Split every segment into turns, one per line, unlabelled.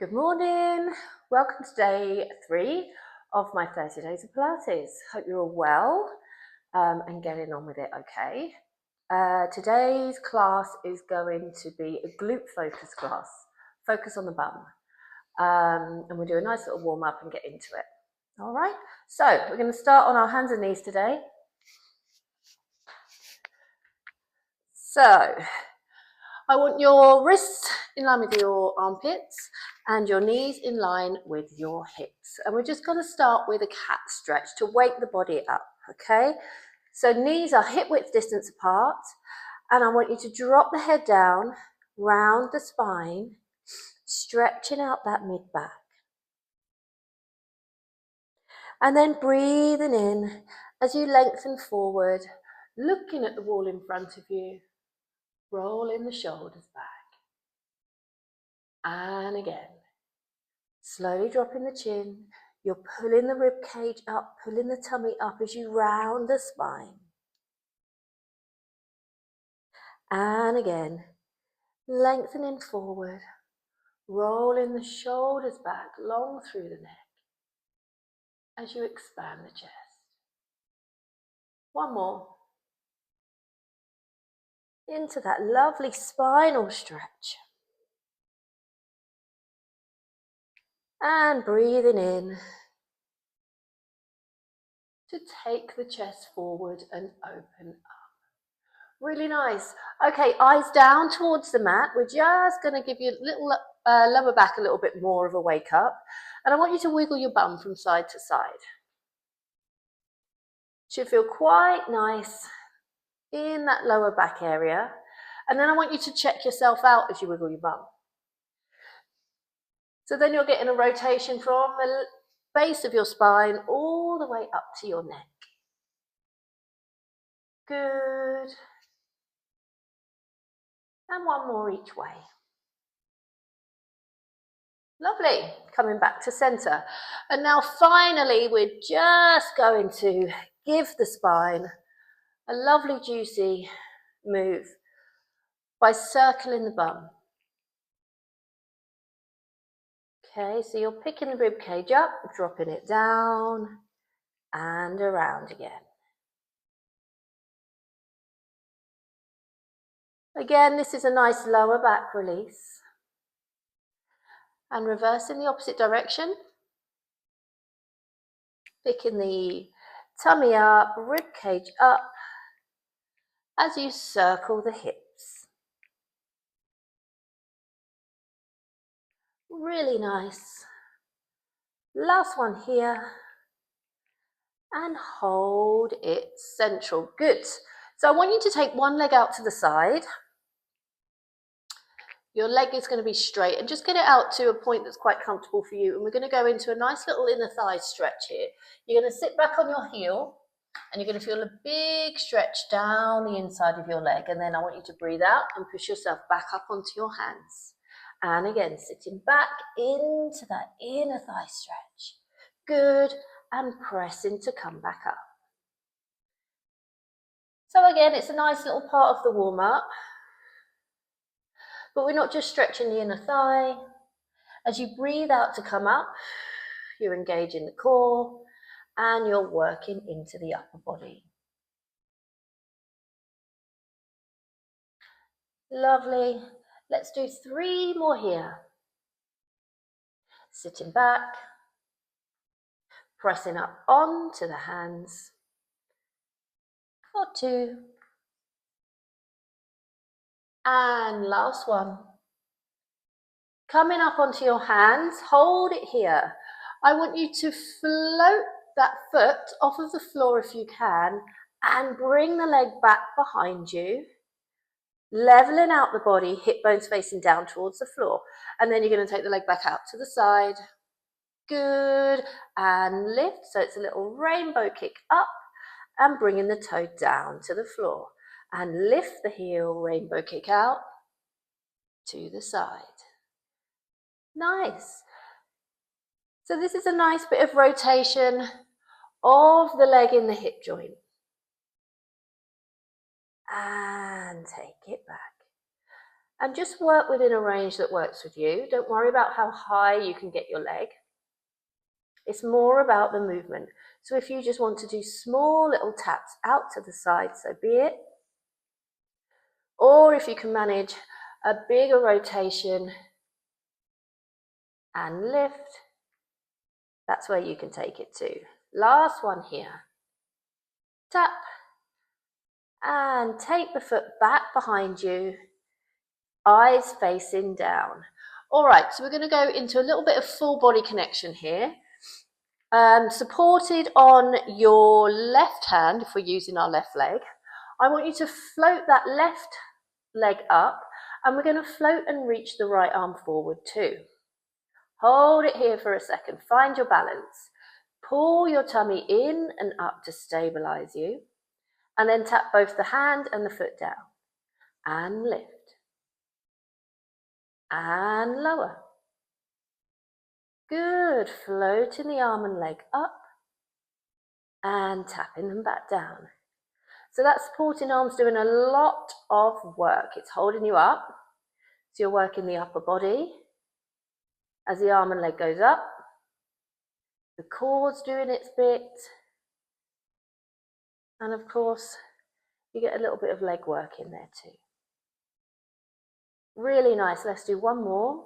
Good morning. Welcome to day 3 of my 30 days of Pilates. Hope you're all well and getting on with it okay. Today's class is going to be a glute focus class. Focus on the bum. And we'll do a nice little warm up and get into it. All right. So we're going to start on our hands and knees today. So I want your wrists in line with your armpits and your knees in line with your hips. And we're just going to start with a cat stretch to wake the body up, okay? So knees are hip width distance apart, and I want you to drop the head down, round the spine, stretching out that mid-back. And then breathing in as you lengthen forward, looking at the wall in front of you, rolling the shoulders back. And again, slowly dropping the chin. You're pulling the rib cage up, pulling the tummy up as you round the spine. And again, lengthening forward, rolling the shoulders back long through the neck as you expand the chest. One more. Into that lovely spinal stretch. And breathing in to take the chest forward and open up. Really nice. Okay, eyes down towards the mat. We're just going to give you a little lower back a little bit more of a wake up. And I want you to wiggle your bum from side to side. Should feel quite nice in that lower back area. And then I want you to check yourself out as you wiggle your bum. So then you're getting a rotation from the base of your spine all the way up to your neck. Good. And one more each way. Lovely. Coming back to center. And now finally, we're just going to give the spine a lovely juicy move by circling the bum. Okay, so you're picking the rib cage up, dropping it down and around again. Again, this is a nice lower back release. And reverse in the opposite direction. Picking the tummy up, rib cage up as you circle the hips. Really nice. Last one here. And hold it central. Good. So I want you to take one leg out to the side. Your leg is going to be straight and just get it out to a point that's quite comfortable for you. And we're going to go into a nice little inner thigh stretch here. You're going to sit back on your heel and you're going to feel a big stretch down the inside of your leg. And then I want you to breathe out and push yourself back up onto your hands. And again, sitting back into that inner thigh stretch. Good. And pressing to come back up. So again, it's a nice little part of the warm-up. But we're not just stretching the inner thigh. As you breathe out to come up, you're engaging the core and you're working into the upper body. Lovely. Let's do 3 more here. Sitting back, pressing up onto the hands for 2. And last one. Coming up onto your hands, hold it here. I want you to float that foot off of the floor if you can and bring the leg back behind you, leveling out the body, hip bones facing down towards the floor. And then you're going to take the leg back out to the side. Good. And lift. So it's a little rainbow kick up and bringing the toe down to the floor. And lift the heel, rainbow kick out to the side. Nice. So this is a nice bit of rotation of the leg in the hip joint. And take it back. And just work within a range that works with you. Don't worry about how high you can get your leg. It's more about the movement. So if you just want to do small little taps out to the side, so be it. Or if you can manage a bigger rotation and lift, that's where you can take it to. Last one here. Tap. And take the foot back behind you, eyes facing down. All right, so we're going to go into a little bit of full body connection here. Supported on your left hand, if we're using our left leg, I want you to float that left leg up, and we're going to float and reach the right arm forward too. Hold it here for a second, find your balance. Pull your tummy in and up to stabilize you, and then tap both the hand and the foot down, and lift, and lower. Good, floating the arm and leg up, and tapping them back down. So that supporting arm's doing a lot of work. It's holding you up. So you're working the upper body. As the arm and leg goes up, the core's doing its bit. And of course, you get a little bit of leg work in there too. Really nice. Let's do one more.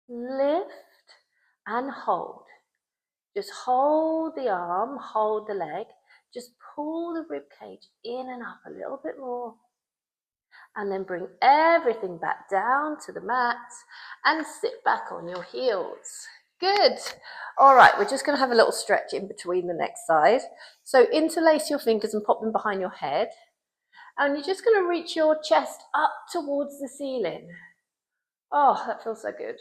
Lift and hold. Just hold the arm, hold the leg. Just pull the rib cage in and up a little bit more. And then bring everything back down to the mat and sit back on your heels. Good. All right, we're just going to have a little stretch in between the next side. So interlace your fingers and pop them behind your head. And you're just going to reach your chest up towards the ceiling. Oh, that feels so good.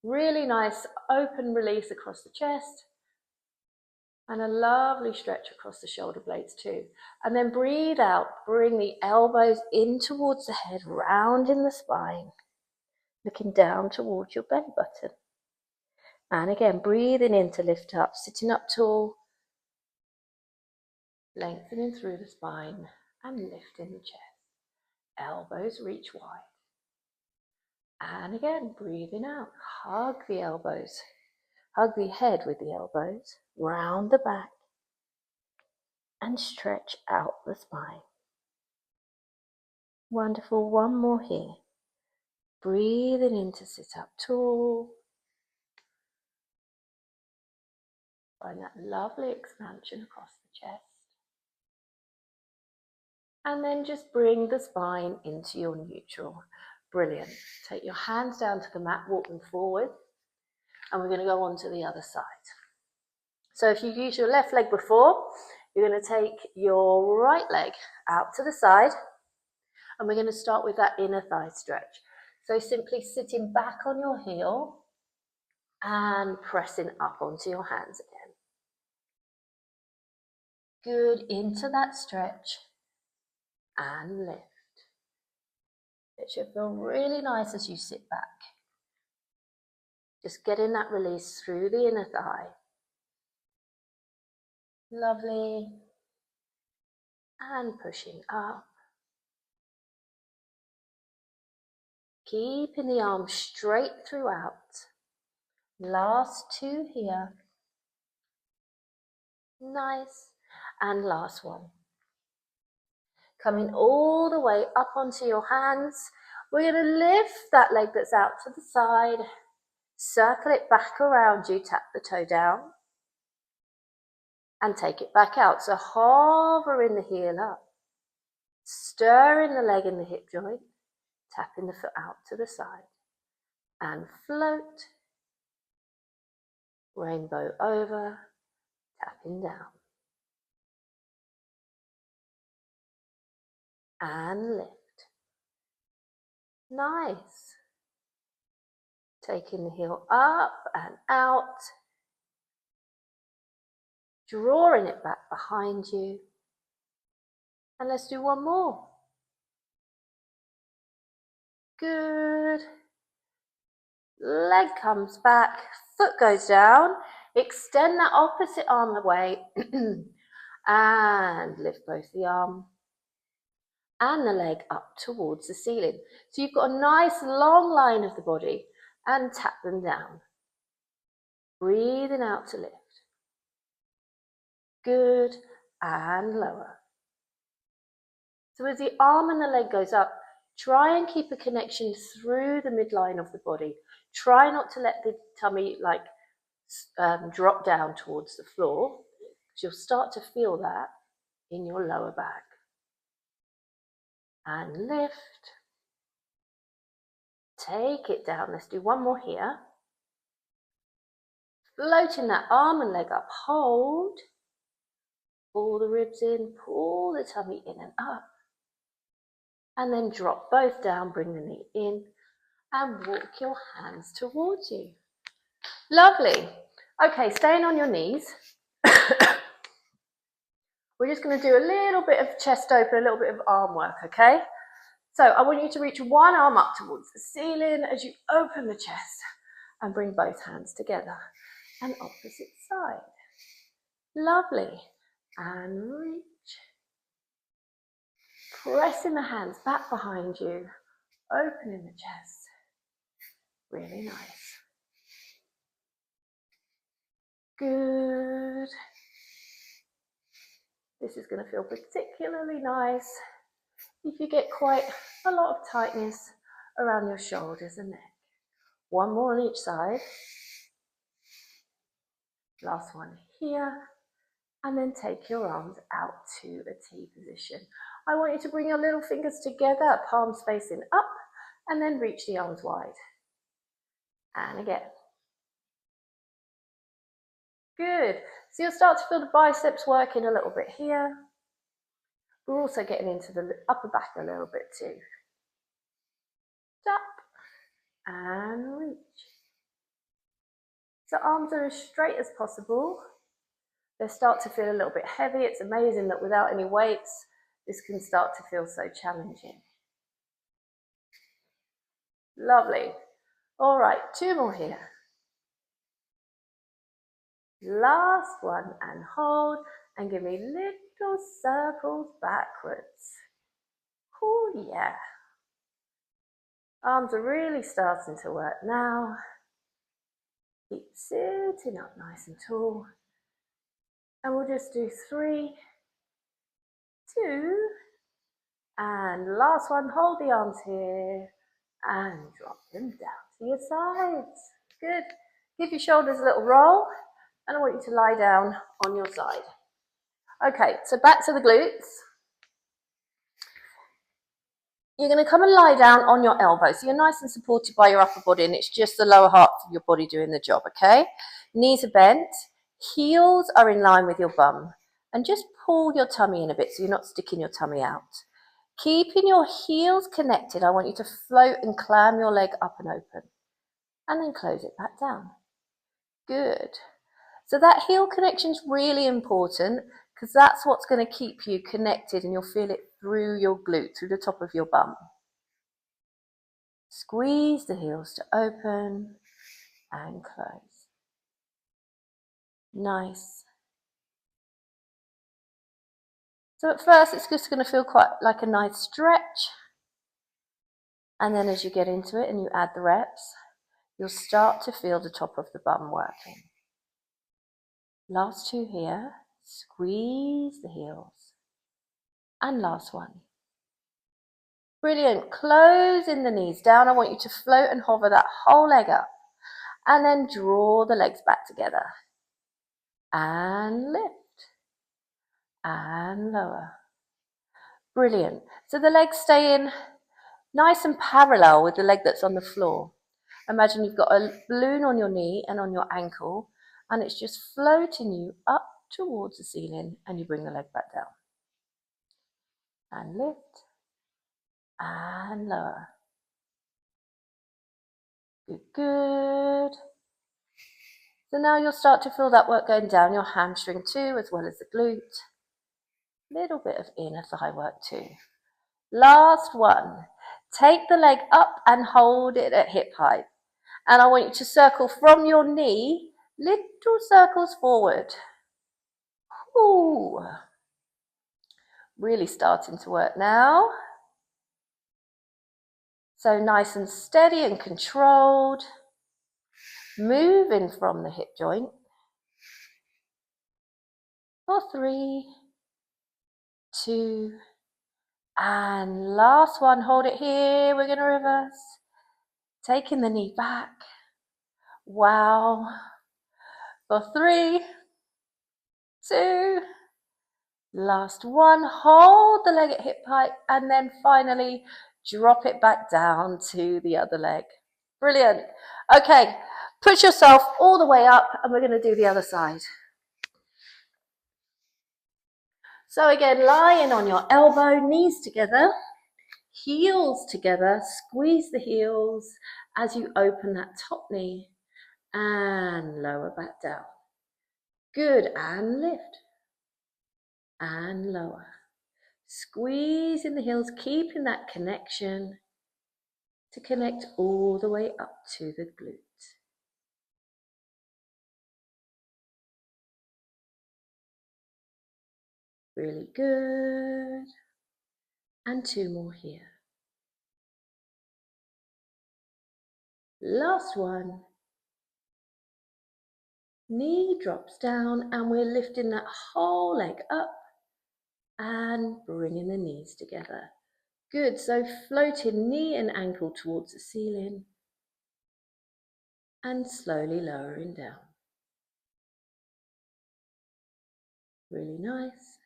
Really nice open release across the chest. And a lovely stretch across the shoulder blades too. And then breathe out, bring the elbows in towards the head, round in the spine, looking down towards your belly button. And again, breathing in to lift up, sitting up tall, lengthening through the spine and lifting the chest. Elbows reach wide. And again, breathing out, hug the elbows, hug the head with the elbows, round the back, and stretch out the spine. Wonderful, one more here. Breathing in to sit up tall. Find that lovely expansion across the chest. And then just bring the spine into your neutral. Brilliant. Take your hands down to the mat, walk them forward. And we're going to go on to the other side. So if you've used your left leg before, you're going to take your right leg out to the side. And we're going to start with that inner thigh stretch. So simply sitting back on your heel and pressing up onto your hands again. Good, into that stretch and lift. It should feel really nice as you sit back. Just getting that release through the inner thigh. Lovely. And pushing up. Keeping the arms straight throughout. Last two here. Nice. And last one. Coming all the way up onto your hands. We're going to lift that leg that's out to the side. Circle it back around you. Tap the toe down. And take it back out. So hovering the heel up. Stirring the leg in the hip joint. Tapping the foot out to the side. And float. Rainbow over. Tapping down. And lift. Nice. Taking the heel up and out. Drawing it back behind you. And let's do one more. Good. Leg comes back, foot goes down. Extend that opposite arm away. And lift both the arm and the leg up towards the ceiling. So you've got a nice long line of the body, and tap them down. Breathing out to lift. Good, and lower. So as the arm and the leg goes up, try and keep a connection through the midline of the body. Try not to let the tummy drop down towards the floor, because you'll start to feel that in your lower back. And lift. Take it down. Let's do one more here. Floating that arm and leg up. Hold. Pull the ribs in. Pull the tummy in and up. And then drop both down. Bring the knee in. And walk your hands towards you. Lovely. Okay, staying on your knees. We're just going to do a little bit of chest open, a little bit of arm work, okay? So I want you to reach one arm up towards the ceiling as you open the chest and bring both hands together. And opposite side. Lovely. And reach. Pressing the hands back behind you, opening the chest. Really nice. Good. This is going to feel particularly nice if you get quite a lot of tightness around your shoulders and neck. One more on each side. Last one here. And then take your arms out to a T position. I want you to bring your little fingers together, palms facing up, and then reach the arms wide. And again. Good. So you'll start to feel the biceps working a little bit here. We're also getting into the upper back a little bit too. Up and reach. So arms are as straight as possible. They start to feel a little bit heavy. It's amazing that without any weights, this can start to feel so challenging. Lovely. All right, two more here. Last one, and hold, and give me little circles backwards. Oh yeah. Arms are really starting to work now. Keep sitting up nice and tall. And we'll just do 3, 2, and last one, hold the arms here, and drop them down to your sides. Good. Give your shoulders a little roll, and I want you to lie down on your side. Okay, so back to the glutes. You're going to come and lie down on your elbows. So you're nice and supported by your upper body, and it's just the lower half of your body doing the job, okay? Knees are bent, heels are in line with your bum, and just pull your tummy in a bit so you're not sticking your tummy out. Keeping your heels connected, I want you to float and clam your leg up and open, and then close it back down. Good. So that heel connection is really important because that's what's going to keep you connected, and you'll feel it through your glute, through the top of your bum. Squeeze the heels to open and close. Nice. So at first it's just going to feel quite like a nice stretch, and then as you get into it and you add the reps, you'll start to feel the top of the bum working. Last two here. Squeeze the heels. And last one. Brilliant. Closing the knees down. I want you to float and hover that whole leg up. And then draw the legs back together. And lift. And lower. Brilliant. So the legs stay in nice and parallel with the leg that's on the floor. Imagine you've got a balloon on your knee and on your ankle, and it's just floating you up towards the ceiling, and you bring the leg back down. And lift. And lower. Good, good. So now you'll start to feel that work going down your hamstring too, as well as the glute. Little bit of inner thigh work too. Last one. Take the leg up and hold it at hip height. And I want you to circle from your knee, little circles forward. Ooh. Really starting to work now. So nice and steady and controlled, moving from the hip joint. For 3, 2, and last one. Hold it here. We're going to reverse. Taking the knee back. Wow. For 3, 2, last one. Hold the leg at hip height, and then finally drop it back down to the other leg. Brilliant. Okay, push yourself all the way up, and we're going to do the other side. So again, lying on your elbow, knees together, heels together, squeeze the heels as you open that top knee and lower back down. Good, and lift and lower. Squeezing the heels, keeping that connection to connect all the way up to the glute. Really good. And 2 more here. Last one. Knee drops down and we're lifting that whole leg up and bringing the knees together. Good, so floating knee and ankle towards the ceiling and slowly lowering down. Really nice.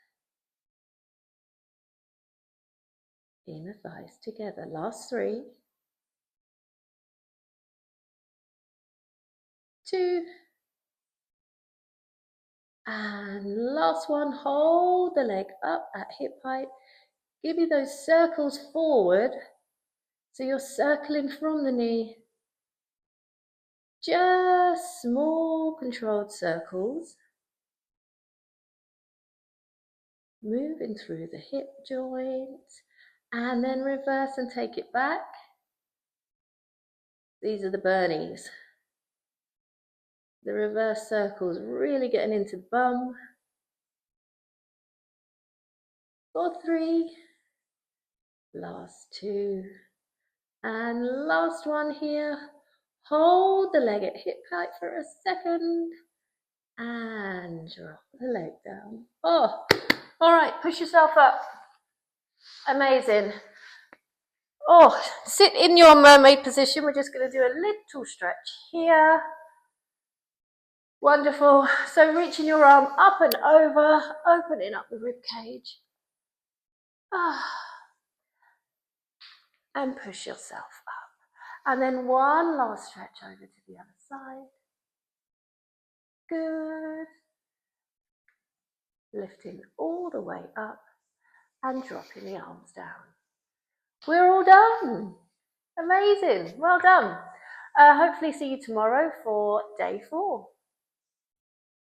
Inner thighs together. Last 3, 2, and last one. Hold the leg up at hip height. Give you those circles forward. So you're circling from the knee. Just small controlled circles. Moving through the hip joint. And then reverse and take it back. These are the burnies. The reverse circles really getting into the bum. For 3. Last 2. And last one here. Hold the leg at hip height for a second. And drop the leg down. Oh, all right, push yourself up. Amazing. Oh, sit in your mermaid position. We're just going to do a little stretch here. Wonderful. So reaching your arm up and over, opening up the rib cage. And push yourself up. And then one last stretch over to the other side. Good. Lifting all the way up and dropping the arms down. We're all done. Amazing. Well done. Hopefully see you tomorrow for day 4.